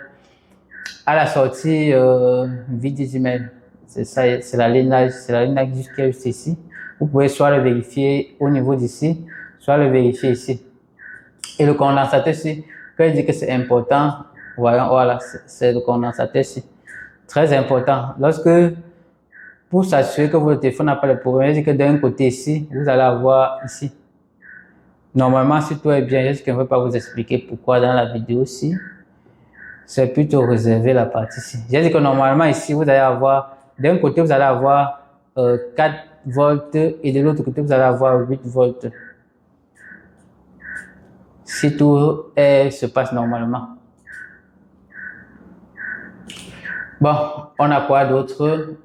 à la sortie VDD-MEL. C'est ça, c'est la ligne là qui est juste ici. Vous pouvez soit le vérifier au niveau d'ici, soit le vérifier ici. Et le condensateur ici, quand il dit que c'est important, voilà, c'est le condensateur ici. Très important. Pour s'assurer que votre téléphone n'a pas de problème, c'est que d'un côté ici, vous allez avoir ici. Normalement, si tout est bien, je ne vais pas vous expliquer pourquoi dans la vidéo ci. C'est plutôt réservé la partie ici. J'ai dit que normalement ici, vous allez avoir, d'un côté, vous allez avoir 4 volts et de l'autre côté, vous allez avoir 8 volts. si tout se passe normalement. Bon, on a quoi d'autre?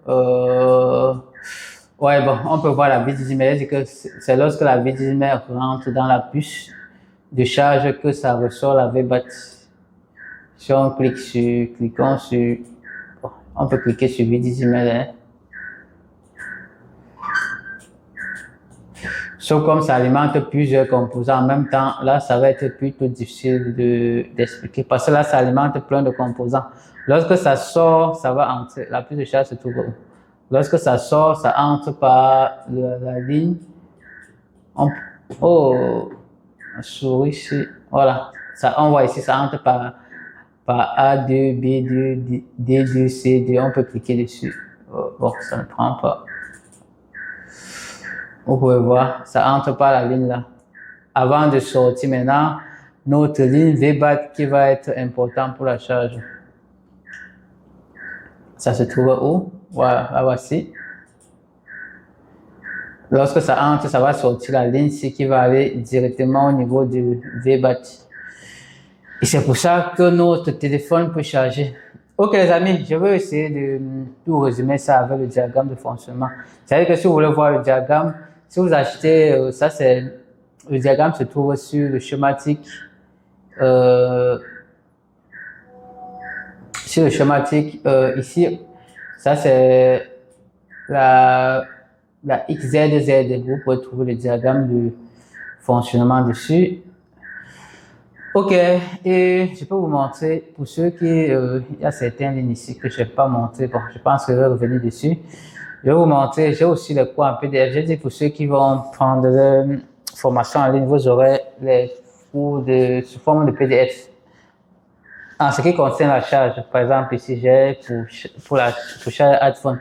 Ouais, bon, on peut voir la vie du email. C'est que c'est lorsque la vie du email rentre dans la puce de charge que ça ressort la VBAT. Si on clique cliquons sur, bon, on peut cliquer sur vie du email. Hein. Sauf comme ça alimente plusieurs composants en même temps, là, ça va être plutôt difficile d'expliquer parce que là, ça alimente plein de composants. Lorsque ça sort, ça va entrer, la puce de charge se trouve où? Lorsque ça sort, ça entre par la ligne. Oh, la souris ici, voilà. Ça, on voit ici, ça entre par A2, B2, D2, C2. On peut cliquer dessus. Bon, ça ne prend pas. Vous pouvez voir, ça entre par la ligne là. Avant de sortir maintenant, notre ligne VBAT qui va être importante pour la charge. Ça se trouve où? Voilà, là voici. Lorsque ça entre, ça va sortir la ligne ici qui va aller directement au niveau du VBAT. Et c'est pour ça que notre téléphone peut charger. Ok les amis, je vais essayer de tout résumer ça avec le diagramme de fonctionnement. C'est-à-dire que si vous voulez voir le diagramme, si vous achetez, ça c'est, le diagramme se trouve sur le schématique, ici, ça c'est la XZZ, vous pouvez trouver le diagramme de fonctionnement dessus. Ok, et je peux vous montrer, pour ceux qui, il y a certaines lignes ici que je n'ai pas montré, bon, je pense que je vais revenir dessus. Je vais vous montrer, j'ai aussi le cours en PDF. J'ai dit pour ceux qui vont prendre la formation en ligne, vous aurez les cours sous forme de PDF. En ce qui concerne la charge, par exemple, ici, j'ai pour charge iPhone,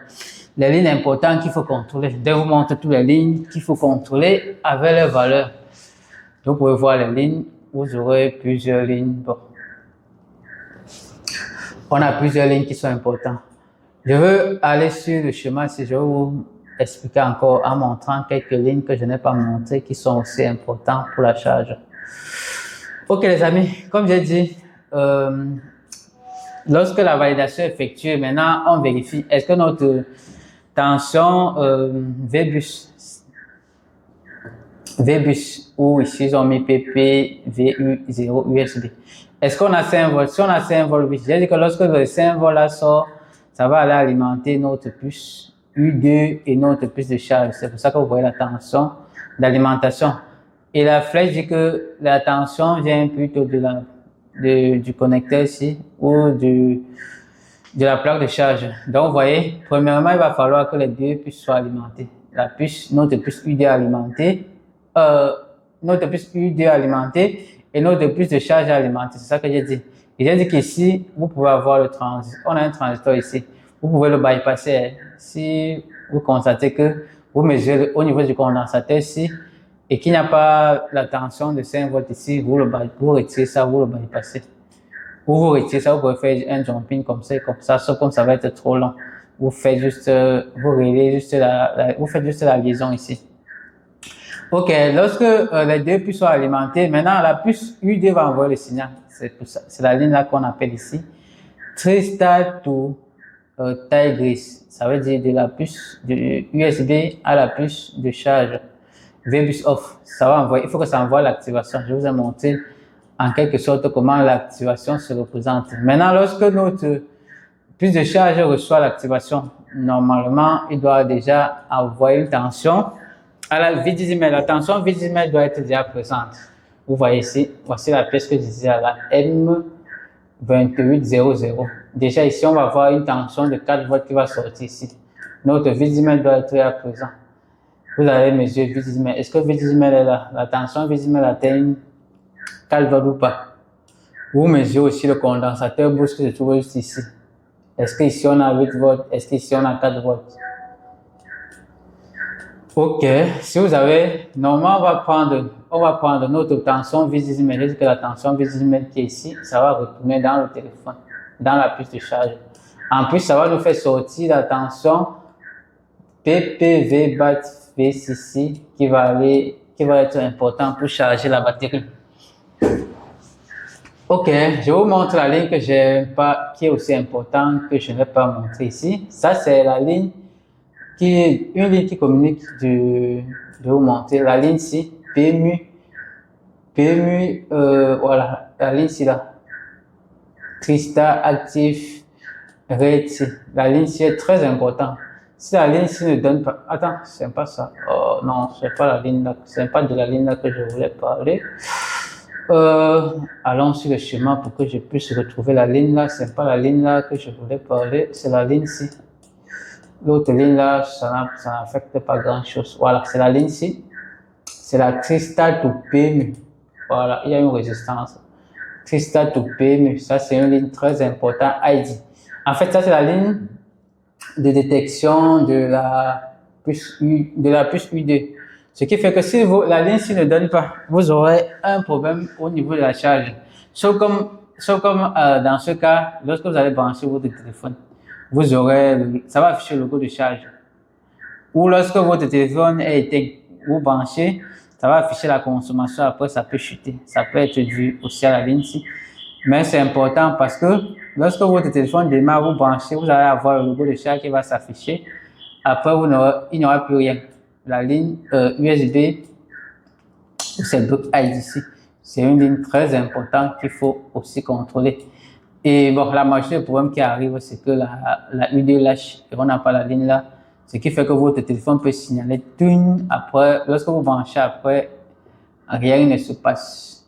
les lignes importantes qu'il faut contrôler. Je vais vous montrer toutes les lignes qu'il faut contrôler avec leurs valeurs. Vous pouvez voir les lignes, vous aurez plusieurs lignes. Bon. On a plusieurs lignes qui sont importantes. Je veux aller sur le schéma, si je vais vous expliquer encore en montrant quelques lignes que je n'ai pas montrées qui sont aussi importantes pour la charge. Ok les amis, comme j'ai dit, lorsque la validation est effectuée, maintenant on vérifie est-ce que notre tension VBUS ou ici ils ont mis PP VU0 USB. Est-ce qu'on a 5 volts? Si on a 5 volts, oui. J'ai dit que lorsque le 5 volts là sort, ça va aller alimenter notre puce U2 et notre puce de charge. C'est pour ça que vous voyez la tension d'alimentation. Et la flèche dit que la tension vient plutôt du connecteur ici ou de la plaque de charge. Donc, vous voyez, premièrement, il va falloir que les deux puces soient alimentées. Notre puce U2 alimentée, notre puce U2 alimentée et notre puce de charge alimentée. C'est ça que j'ai dit. Et j'ai dit qu'ici, vous pouvez avoir le transistor. On a un transistor ici. Vous pouvez le bypasser. Si vous constatez que vous mesurez au niveau du condensateur ici et qu'il n'y a pas la tension de 5 volts ici, vous retirez ça, vous le bypassez. Ou vous retirez ça, vous pouvez faire un jumping comme ça, sauf comme ça va être trop long. Vous faites juste, vous réglez juste vous faites juste la liaison ici. Ok, lorsque les deux puces sont alimentées, maintenant la puce U2 va envoyer le signal. C'est la ligne là qu'on appelle ici Tristar to taille grise. Ça veut dire de la puce de USB à la puce de charge VBUS off. Ça va envoyer, il faut que ça envoie l'activation. Je vous ai montré en quelque sorte comment l'activation se représente. Maintenant, lorsque notre puce de charge reçoit l'activation, normalement, il doit déjà envoyer une tension à la V10 La tension V10 doit être déjà présente. Vous voyez ici, voici la pièce que je disais à la M2800. Déjà ici, on va avoir une tension de 4 volts qui va sortir ici. Notre V10 doit être là présent. Vous allez mesurer V10. Est-ce que V10 est là? La tension V10 atteint 4 volts ou pas? Vous mesurez aussi le condensateur boost qui se trouve juste ici. Est-ce qu'ici on a 8 volts? Est-ce qu'ici on a 4 volts? Ok, si vous avez, normalement on va prendre notre tension V10, je dis que la tension V10 qui est ici, ça va retourner dans le téléphone, dans la puce de charge. En plus, ça va nous faire sortir la tension PPV-VCC qui va être important pour charger la batterie. Ok, je vous montre la ligne que j'ai pas, qui est aussi importante que je n'ai pas montré ici. Ça, c'est la ligne qui est une ligne qui communique je vais vous montrer la ligne ici, PMU, voilà, la ligne ici là, Trista Active Rate, la ligne ici est très importante. Si la ligne ici ne donne pas, attends, c'est pas ça, oh non, c'est pas la ligne là, c'est pas de la ligne là que je voulais parler. Allons sur le chemin pour que je puisse retrouver la ligne là. C'est pas la ligne là que je voulais parler, c'est la ligne ci. L'autre ligne là, ça n'affecte pas grand chose. Voilà, c'est la ligne ci. C'est la Trista to PMU. Voilà, il y a une résistance. Trista to PMU, ça c'est une ligne très importante ID. En fait, ça c'est la ligne de détection de la puce U2. Ce qui fait que si la ligne ne donne pas, vous aurez un problème au niveau de la charge. Sauf comme dans ce cas, lorsque vous allez brancher votre téléphone, ça va afficher le logo de charge. Ou lorsque votre téléphone est éteint, vous branchez, ça va afficher la consommation, après ça peut chuter. Ça peut être dû aussi à la ligne ici. Mais c'est important parce que lorsque votre téléphone démarre, vous branchez, vous allez avoir le logo de charge qui va s'afficher. Après, il n'y aura plus rien. La ligne USB, c'est ID ici. C'est une ligne très importante qu'il faut aussi contrôler. Et bon, la majorité des problèmes qui arrivent, c'est que la U2 lâche et on n'a pas la ligne là. Ce qui fait que votre téléphone peut signaler tune. Après, lorsque vous branchez après, rien ne se passe.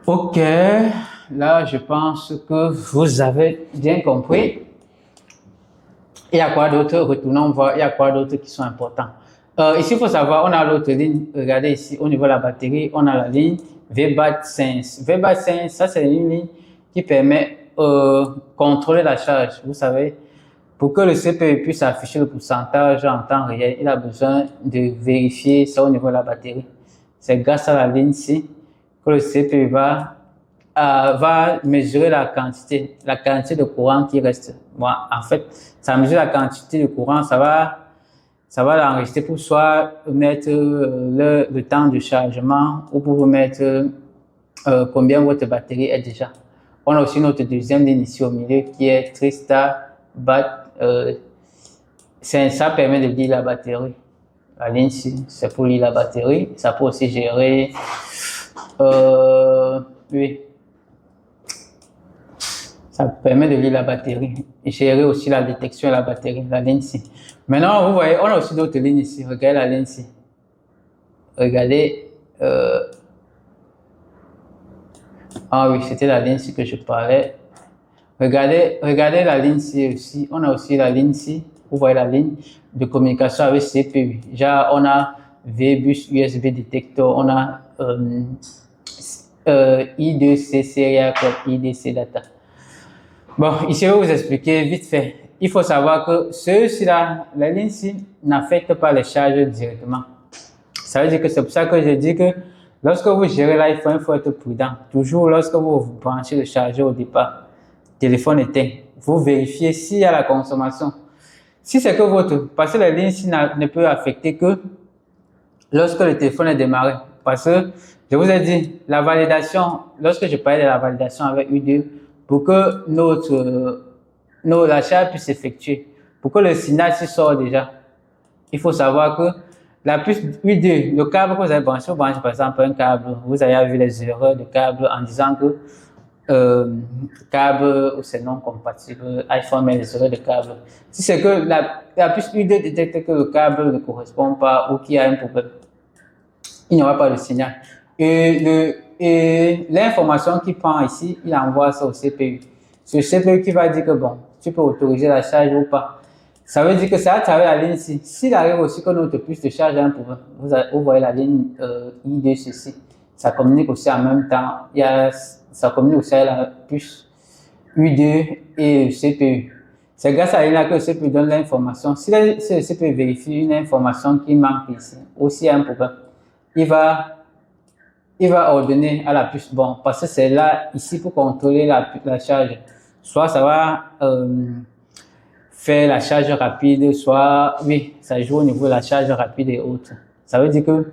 Ok, là je pense que vous avez bien compris. Il y a quoi d'autre? Retournons voir, il y a quoi d'autre qui sont importants. Ici, il faut savoir, on a l'autre ligne. Regardez ici, au niveau de la batterie, on a la ligne VBAT5. VBAT5, ça c'est une ligne qui permet de contrôler la charge. Vous savez, pour que le CPU puisse afficher le pourcentage en temps réel, il a besoin de vérifier ça au niveau de la batterie. C'est grâce à la ligne ici que le CPU va mesurer la quantité de courant qui reste. Bon, en fait, ça mesure la quantité de courant, ça va l'enregistrer pour soit mettre le temps de chargement ou pour vous mettre combien votre batterie est déjà. On a aussi notre deuxième ligne ici au milieu qui est Trista BAT. Ça permet de lire la batterie. La ligne ici, c'est pour lire la batterie. Ça peut aussi gérer oui. Ça permet de lire la batterie et gérer aussi la détection de la batterie, la ligne ici. Maintenant, vous voyez, on a aussi d'autres lignes ici. Regardez la ligne ici. Regardez. Ah oui, c'était la ligne ici que je parlais. Regardez la ligne ici aussi. On a aussi la ligne ici. Vous voyez la ligne de communication avec CPU. Déjà, on a VBus USB Detector. On a I2C Serial Clock, I2C Data. Bon, ici, je vais vous expliquer vite fait. Il faut savoir que ceux-ci-là, la ligne ici, n'affecte pas les charges directement. Ça veut dire que c'est pour ça que je dis que lorsque vous gérez l'iPhone, il faut être prudent. Toujours lorsque vous branchez le chargeur au départ, téléphone éteint, vous vérifiez s'il y a la consommation. Si c'est que parce que la ligne ici ne peut affecter que lorsque le téléphone est démarré. Parce que je vous ai dit, la validation, lorsque je parlais de la validation avec U2, pour que l'achat puisse s'effectuer, pour que le signal s'y sort déjà, il faut savoir que la puce U2, le câble que vous avez branché, vous branchez par exemple un câble, vous avez vu les erreurs de câble en disant que câble ou c'est non compatible, iPhone met les erreurs de câble. Si c'est que la puce U2 détecte que le câble ne correspond pas ou qu'il y a un problème, il n'y aura pas de signal. Et l'information qu'il prend ici, il envoie ça au CPU. C'est le CPU qui va dire que bon, tu peux autoriser la charge ou pas. Ça veut dire que ça va travailler la ligne ici. S'il arrive aussi que notre puce de charge a un problème, vous voyez la ligne I2 ceci. Ça communique aussi en même temps. Ça communique aussi avec la puce U2 et le CPU. C'est grâce à la ligne là que le CPU donne l'information. Si le CPU vérifie une information qui manque ici, aussi un problème, il va ordonner à la puce, bon, parce que c'est là, ici, pour contrôler la charge. Soit ça va faire la charge rapide, soit, oui, ça joue au niveau de la charge rapide et autres. Ça veut dire que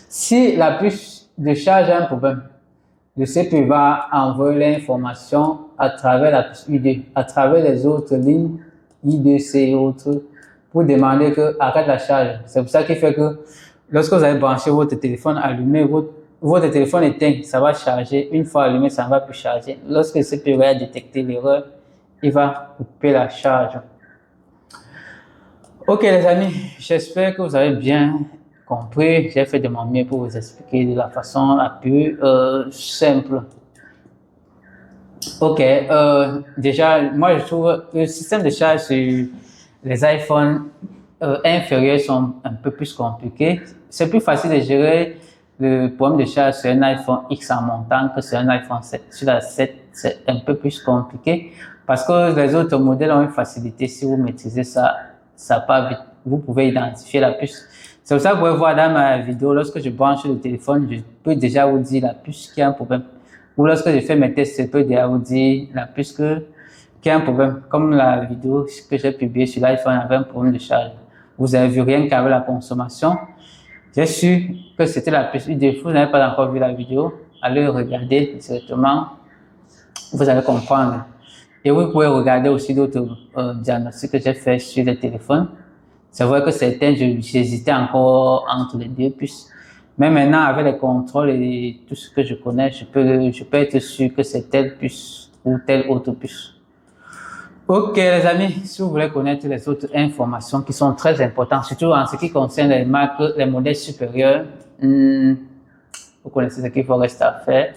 si la puce de charge a un problème, le CPU va envoyer l'information à travers la puce U2, à travers les autres lignes I2C et autres, pour demander que arrête la charge. C'est pour ça qu'il fait que lorsque vous avez branché votre téléphone allumé, votre téléphone éteint, ça va charger. Une fois allumé, ça ne va plus charger. Lorsque le CPU va détecter l'erreur, il va couper la charge. Ok les amis, j'espère que vous avez bien compris. J'ai fait de mon mieux pour vous expliquer de la façon la plus simple. Ok, déjà, moi je trouve le système de charge sur les iPhones inférieurs sont un peu plus compliqués. C'est plus facile de gérer le problème de charge sur un iPhone X en montant que sur un iPhone 7. Sur la 7, c'est un peu plus compliqué parce que les autres modèles ont une facilité. Si vous maîtrisez ça, ça part vite. Vous pouvez identifier la puce. C'est pour ça que vous pouvez voir dans ma vidéo, lorsque je branche le téléphone, je peux déjà vous dire la puce qui a un problème. Ou lorsque je fais mes tests, je peux déjà vous dire la puce qui a un problème. Comme la vidéo que j'ai publiée sur l'iPhone avait un problème de charge. Vous avez vu rien qu'avec la consommation. J'ai su que c'était la puce U2. Vous n'avez pas encore vu la vidéo, allez regarder directement. Vous allez comprendre. Et vous pouvez regarder aussi d'autres diagnostics que j'ai fait sur les téléphones. C'est vrai que certains, j'hésitais encore entre les deux puces. Mais maintenant, avec les contrôles et tout ce que je connais, je peux être sûr que c'est telle puce ou telle autre puce. Ok les amis, si vous voulez connaître les autres informations qui sont très importantes, surtout en ce qui concerne les marques, les modèles supérieurs, vous connaissez ce qu'il faut rester à faire.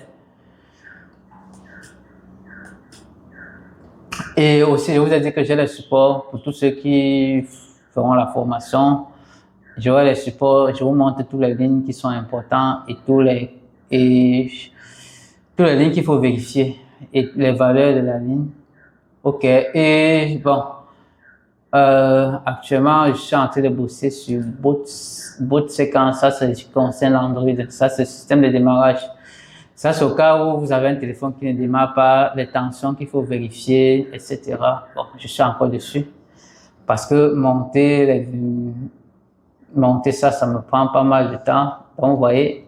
Et aussi, je vous ai dit que j'ai le support pour tous ceux qui feront la formation. J'aurai les supports, je vous montre toutes les lignes qui sont importantes et toutes les lignes qu'il faut vérifier et les valeurs de la ligne. Ok, et bon, actuellement, je suis en train de bosser sur boot séquence. Ça, c'est ce qui concerne l'Android. Ça, c'est le système de démarrage. Ça, c'est au cas où vous avez un téléphone qui ne démarre pas, les tensions qu'il faut vérifier, etc. Bon, je suis encore dessus. Parce que monter ça, ça me prend pas mal de temps. Donc, vous voyez,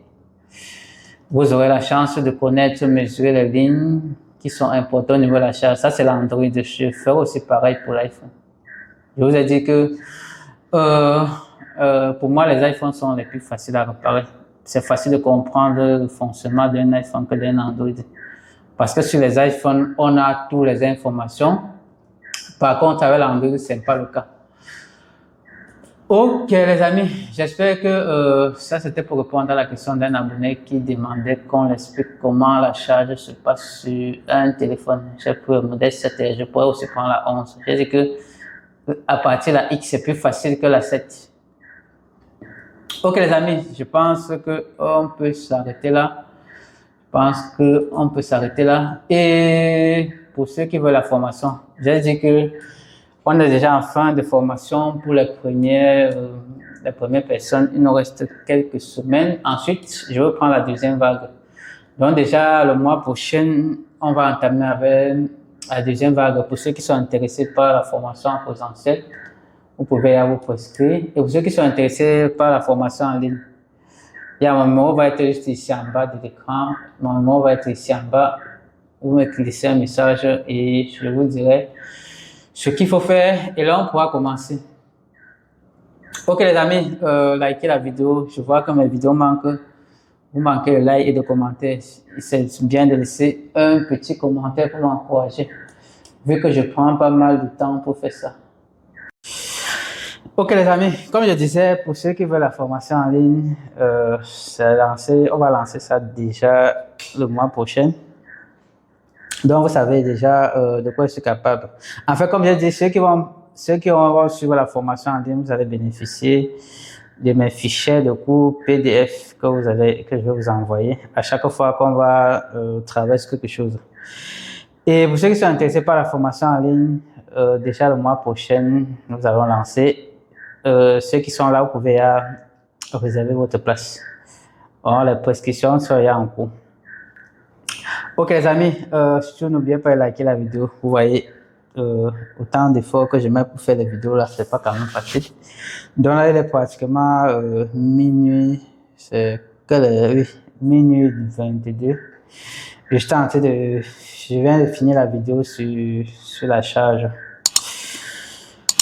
vous aurez la chance de connaître, mesurer les lignes qui sont importantes au niveau de la charge. Ça, c'est l'Android. Je ferai aussi pareil pour l'iPhone. Je vous ai dit que pour moi, les iPhones sont les plus faciles à réparer. C'est facile de comprendre le fonctionnement d'un iPhone que d'un Android. Parce que sur les iPhones, on a toutes les informations. Par contre, avec l'Android, ce n'est pas le cas. Ok les amis, j'espère que ça c'était pour répondre à la question d'un abonné qui demandait qu'on explique comment la charge se passe sur un téléphone. J'ai pris le modèle 7 et je pourrais aussi prendre la 11. J'ai dit que à partir de la X c'est plus facile que la 7. Ok les amis, je pense qu'on peut s'arrêter là. Et pour ceux qui veulent la formation, j'ai dit que on est déjà en fin de formation pour les premières personnes. Il nous reste quelques semaines. Ensuite, je vais prendre la deuxième vague. Donc déjà, le mois prochain, on va entamer avec la deuxième vague. Pour ceux qui sont intéressés par la formation en présentiel, vous pouvez vous prescrire. Et pour ceux qui sont intéressés par la formation en ligne, il y a mon numéro va être juste ici en bas de l'écran. Mon numéro va être ici en bas. Vous me glissez un message et je vous dirai ce qu'il faut faire et là on pourra commencer. Ok les amis, likez la vidéo. Je vois que mes vidéos vous manquez de like et de commentaires. C'est bien de laisser un petit commentaire pour m'encourager, vu que je prends pas mal de temps pour faire ça. Ok les amis, comme je disais, pour ceux qui veulent la formation en ligne, on va lancer ça déjà le mois prochain. Donc, vous savez déjà de quoi je suis capable. En fait, comme je dis, ceux qui vont suivre la formation en ligne, vous allez bénéficier de mes fichiers de cours PDF que je vais vous envoyer à chaque fois qu'on va travailler sur quelque chose. Et pour ceux qui sont intéressés par la formation en ligne, déjà le mois prochain, nous allons lancer. Ceux qui sont là, vous pouvez réserver votre place. Bon, les prescriptions sont en cours. Ok les amis, surtout n'oubliez pas de liker la vidéo. Vous voyez autant d'efforts que je mets pour faire les vidéos là, c'est pas quand même facile. Donc là il est pratiquement minuit, c'est minuit 22. Je viens de finir la vidéo sur la charge.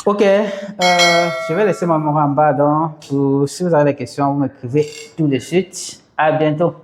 Ok, je vais laisser mon numéro en bas. Donc, si vous avez des questions, vous m'écrivez tout de suite. À bientôt.